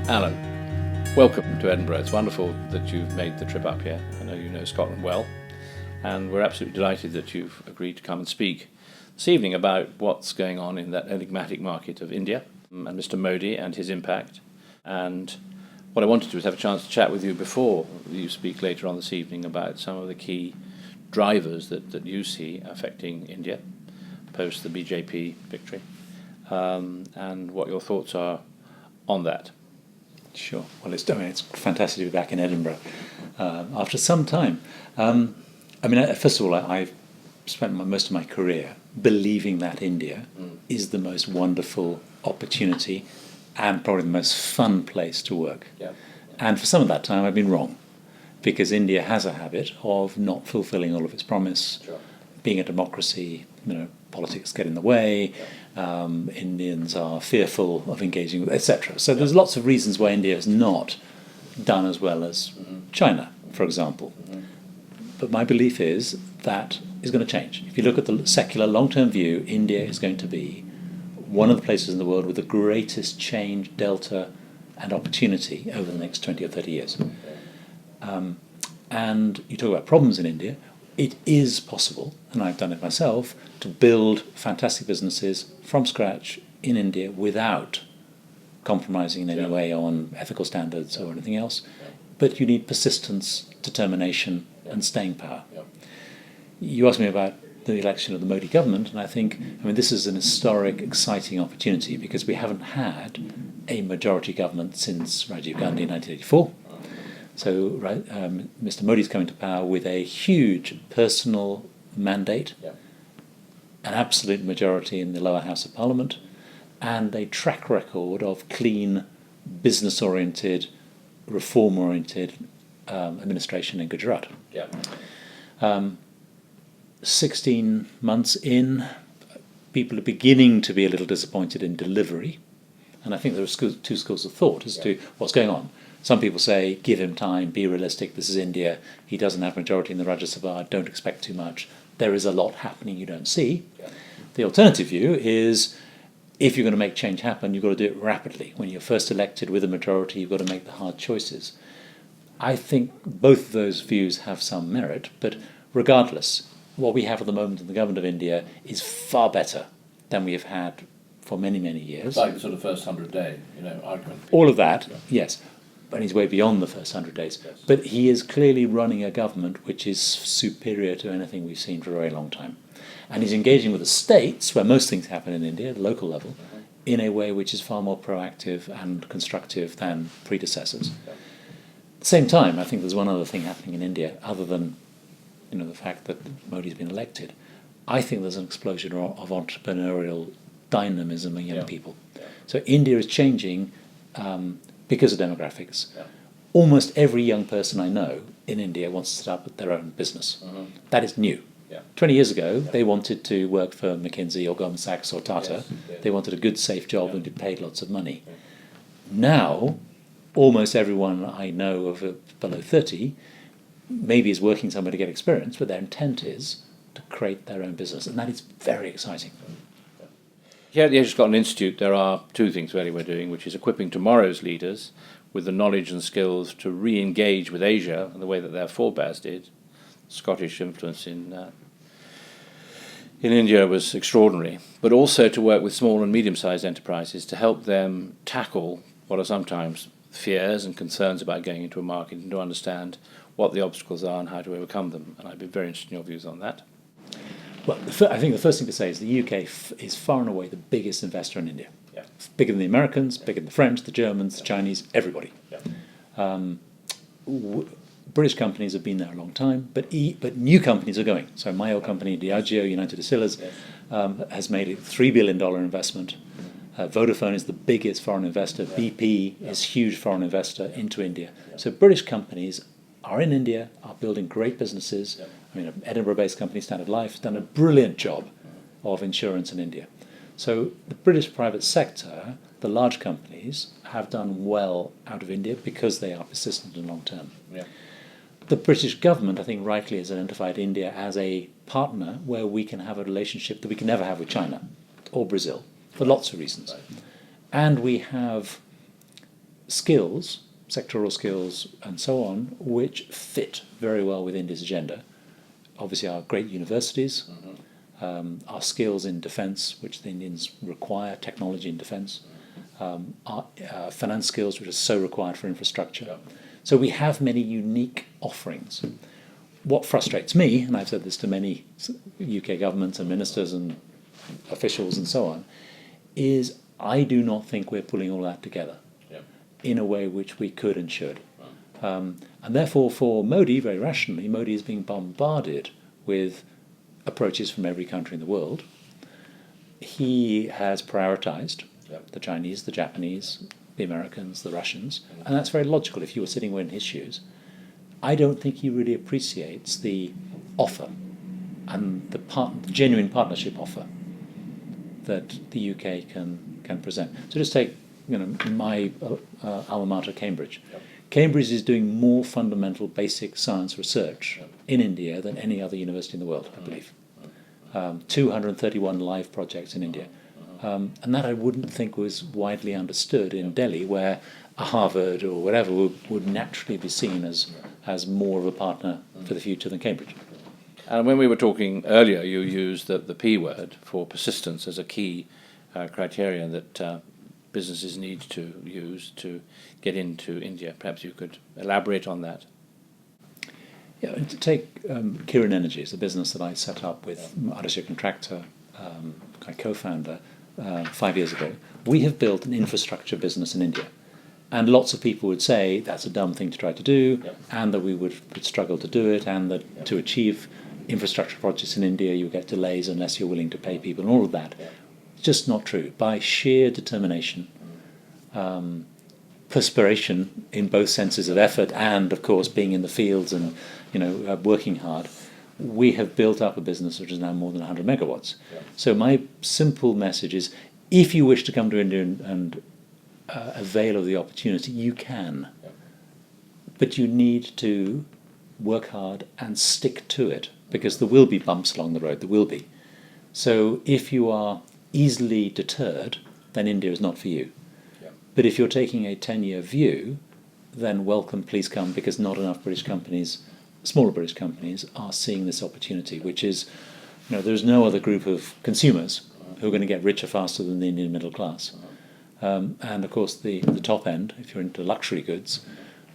Alan, welcome to Edinburgh. It's wonderful that you've made the trip up here. I know you know Scotland well, and we're absolutely delighted that you've agreed to come and speak this evening about what's going on in that enigmatic market of India and Mr. Modi and his impact. And what I wanted to do is have a chance to chat with you before you speak later on this evening about some of the key drivers that you see affecting India post the BJP victory, and what your thoughts are on that. Sure. Well, it's fantastic to be back in Edinburgh after some time. First of all, I've spent most of my career believing that India is the most wonderful opportunity and probably the most fun place to work. Yeah. And for some of that time, I've been wrong, because India has a habit of not fulfilling all of its promise. Sure. Being a democracy, politics get in the way. Indians are fearful of engaging with, etc. So there's lots of reasons why India has not done as well as China, for example. But my belief is that is going to change. If you look at the secular long-term view, India is going to be one of the places in the world with the greatest change, delta, and opportunity over the next 20 or 30 years. And you talk about problems in India. It is possible, and I've done it myself, to build fantastic businesses from scratch in India without compromising in any way on ethical standards or anything else. But you need persistence, determination, and staying power. You asked me about the election of the Modi government, and I think this is an historic, exciting opportunity, because we haven't had a majority government since Rajiv Gandhi in 1984. So Mr. Modi's coming to power with a huge personal mandate, an absolute majority in the lower house of parliament, and a track record of clean, business-oriented, reform-oriented administration in Gujarat. 16 months in, people are beginning to be a little disappointed in delivery, and I think there are two schools of thought as to what's going on. Some people say, give him time, be realistic, this is India, he doesn't have majority in the Rajya Sabha, don't expect too much. There is a lot happening you don't see. The alternative view is, if you're going to make change happen, you've got to do it rapidly. When you're first elected with a majority, you've got to make the hard choices. I think both of those views have some merit, but regardless, what we have at the moment in the government of India is far better than we have had for many, many years. It's like the sort of first 100-day, argument. All of that, yes. And he's way beyond the first 100 days. Yes. But he is clearly running a government which is superior to anything we've seen for a very long time. And he's engaging with the states, where most things happen in India, at the local level, in a way which is far more proactive and constructive than predecessors. At the same time, I think there's one other thing happening in India, other than the fact that Modi's been elected. I think there's an explosion of entrepreneurial dynamism in young people. So India is changing because of demographics. Almost every young person I know in India wants to set up their own business. That is new. 20 years ago, they wanted to work for McKinsey or Goldman Sachs or Tata. They wanted a good, safe job and be paid lots of money. Now, almost everyone I know of below 30 maybe is working somewhere to get experience, but their intent is to create their own business, and that is very exciting. Here at the Asia Scotland Institute, there are two things really we're doing, which is equipping tomorrow's leaders with the knowledge and skills to re-engage with Asia in the way that their forebears did. Scottish influence in India was extraordinary, but also to work with small and medium-sized enterprises to help them tackle what are sometimes fears and concerns about going into a market, and to understand what the obstacles are and how to overcome them. And I'd be very interested in your views on that. Well, I think the first thing to say is the UK is far and away the biggest investor in India. It's bigger than the Americans, bigger than the French, the Germans, the Chinese, everybody. British companies have been there a long time, but new companies are going. So my old company, Diageo, United Distillers, has made a $3 billion investment. Vodafone is the biggest foreign investor. BP is a huge foreign investor into India. So British companies are in India, are building great businesses. An Edinburgh-based company, Standard Life, has done a brilliant job of insurance in India. So the British private sector, the large companies, have done well out of India because they are persistent and long-term. The British government, I think, rightly has identified India as a partner where we can have a relationship that we can never have with China or Brazil, for lots of reasons. And we have skills, sectoral skills and so on, which fit very well with India's agenda. Obviously our great universities, our skills in defence, which the Indians require, technology in defence, our finance skills, which are so required for infrastructure. Yeah. So we have many unique offerings. What frustrates me, and I've said this to many UK governments and ministers and officials and so on, is I do not think we're pulling all that together in a way which we could and should. And therefore for Modi, very rationally, Modi is being bombarded with approaches from every country in the world. He has prioritized the Chinese, the Japanese, the Americans, the Russians, and that's very logical if you were sitting in his shoes. I don't think he really appreciates the offer and the genuine partnership offer that the UK can present. So just take my alma mater, Cambridge. Yep. Cambridge is doing more fundamental basic science research in India than any other university in the world, I believe. 231 live projects in India. And that I wouldn't think was widely understood in Delhi, where a Harvard or whatever would naturally be seen as more of a partner for the future than Cambridge. And when we were talking earlier, you used the P word for persistence as a key criteria that businesses need to use to get into India. Perhaps you could elaborate on that. Yeah, to take Kiran Energies, a business that I set up with Aditya Contractor, my co-founder, 5 years ago. We have built an infrastructure business in India. And lots of people would say that's a dumb thing to try to do, and that we would struggle to do it, and that to achieve infrastructure projects in India you get delays unless you're willing to pay people and all of that. It's just not true. By sheer determination, perspiration in both senses of effort and, of course, being in the fields and working hard, we have built up a business which is now more than 100 megawatts. So my simple message is, if you wish to come to India and avail of the opportunity, you can. But you need to work hard and stick to it, because there will be bumps along the road, there will be. So if you are easily deterred, then India is not for you. But if you're taking a 10-year view, then welcome, please come, because not enough British companies, smaller British companies, are seeing this opportunity, which is, there's no other group of consumers who are going to get richer faster than the Indian middle class. And of course the top end, if you're into luxury goods,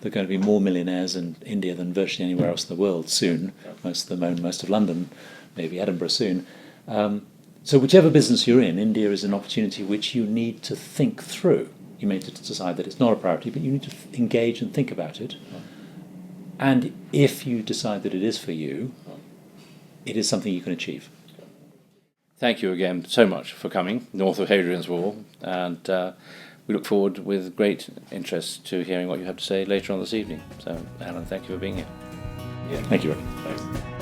there are going to be more millionaires in India than virtually anywhere else in the world soon. Most of them own most of London, maybe Edinburgh soon. So whichever business you're in, India is an opportunity which you need to think through. You may decide that it's not a priority, but you need to engage and think about it. And if you decide that it is for you, it is something you can achieve. Thank you again so much for coming north of Hadrian's Wall, and we look forward with great interest to hearing what you have to say later on this evening. So, Alan, thank you for being here. Thank you, Rick. Thanks.